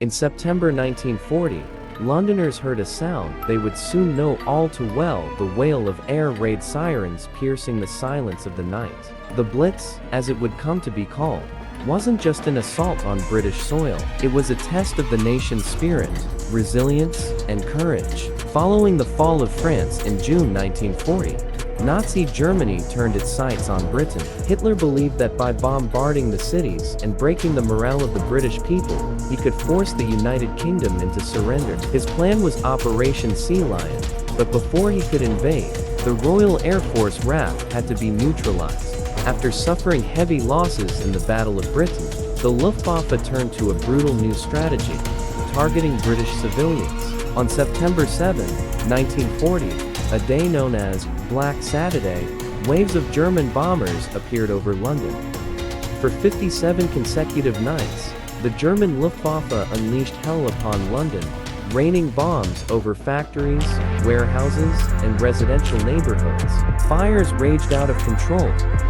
In September 1940, Londoners heard a sound they would soon know all too well: the wail of air raid sirens piercing the silence of the night. The Blitz, as it would come to be called, wasn't just an assault on British soil. It was a test of the nation's spirit, resilience, and courage. Following the fall of France in June 1940, Nazi Germany turned its sights on Britain. Hitler believed that by bombarding the cities and breaking the morale of the British people, he could force the United Kingdom into surrender. His plan was Operation Sea Lion, but before he could invade, the Royal Air Force RAF had to be neutralized. After suffering heavy losses in the Battle of Britain, the Luftwaffe turned to a brutal new strategy, targeting British civilians. On September 7, 1940, a day known as Black Saturday, waves of German bombers appeared over London. For 57 consecutive nights, the German Luftwaffe unleashed hell upon London, raining bombs over factories, warehouses, and residential neighborhoods. Fires raged out of control,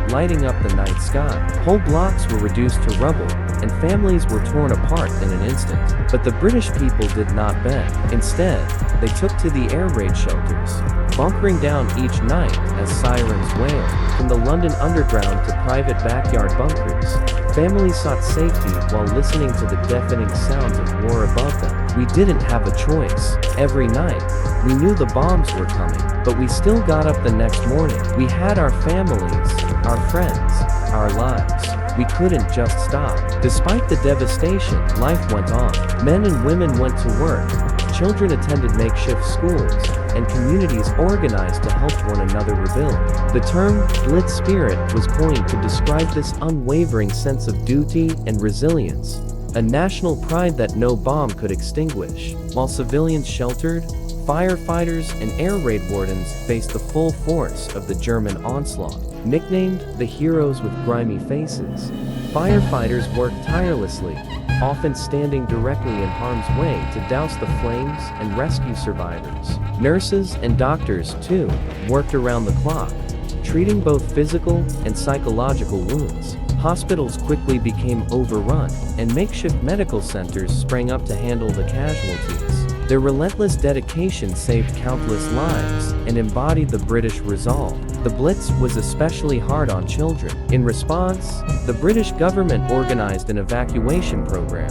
lighting up the night sky. Whole blocks were reduced to rubble, and families were torn apart in an instant. But the British people did not bend. Instead, they took to the air raid shelters, bunkering down each night as sirens wailed. From the London Underground to private backyard bunkers, families sought safety while listening to the deafening sounds of war above them. We didn't have a choice. Every night, we knew the bombs were coming, but we still got up the next morning. We had our families, our friends, our lives. We couldn't just stop. Despite the devastation, life went on. Men and women went to work, children attended makeshift schools, and communities organized to help one another rebuild. The term Blitz spirit was coined to describe this unwavering sense of duty and resilience, a national pride that no bomb could extinguish. While civilians sheltered, firefighters and air raid wardens faced the full force of the German onslaught. Nicknamed the heroes with grimy faces, firefighters worked tirelessly, often standing directly in harm's way to douse the flames and rescue survivors. Nurses and doctors, too, worked around the clock, treating both physical and psychological wounds. Hospitals quickly became overrun, and makeshift medical centers sprang up to handle the casualties. Their relentless dedication saved countless lives and embodied the British resolve. The Blitz was especially hard on children. In response, the British government organized an evacuation program,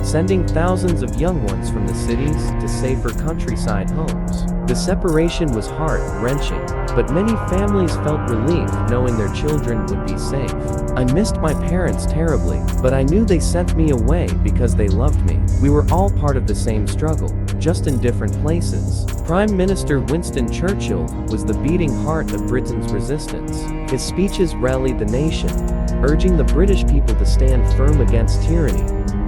sending thousands of young ones from the cities to safer countryside homes. The separation was heart-wrenching, but many families felt relief knowing their children would be safe. I missed my parents terribly, but I knew they sent me away because they loved me. We were all part of the same struggle, just in different places. Prime Minister Winston Churchill was the beating heart of Britain's resistance. His speeches rallied the nation, urging the British people to stand firm against tyranny.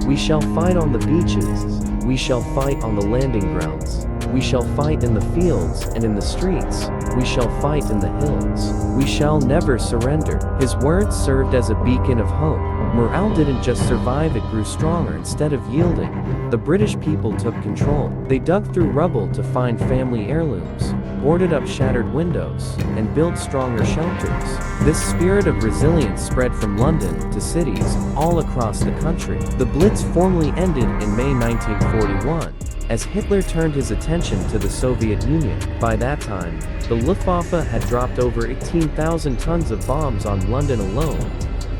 We shall fight on the beaches. We shall fight on the landing grounds. We shall fight in the fields and in the streets. We shall fight in the hills. We shall never surrender. His words served as a beacon of hope. Morale didn't just survive, it grew stronger. Instead of yielding, the British people took control. They dug through rubble to find family heirlooms, boarded up shattered windows, and built stronger shelters. This spirit of resilience spread from London to cities all across the country. The Blitz formally ended in May 1941, as Hitler turned his attention to the Soviet Union. By that time, the Luftwaffe had dropped over 18,000 tons of bombs on London alone,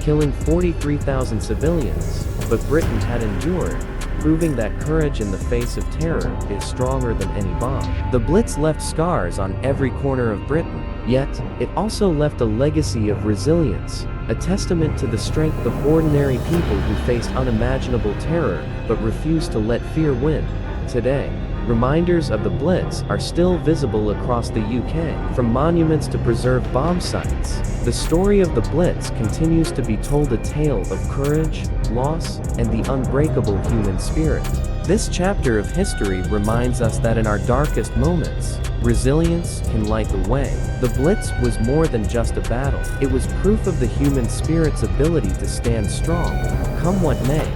killing 43,000 civilians, but Britain had endured, proving that courage in the face of terror is stronger than any bomb. The Blitz left scars on every corner of Britain, yet it also left a legacy of resilience, a testament to the strength of ordinary people who faced unimaginable terror but refused to let fear win. Today, reminders of the Blitz are still visible across the UK. From monuments to preserved bomb sites, the story of the Blitz continues to be told, a tale of courage, loss, and the unbreakable human spirit. This chapter of history reminds us that in our darkest moments, resilience can light the way. The Blitz was more than just a battle. It was proof of the human spirit's ability to stand strong, come what may.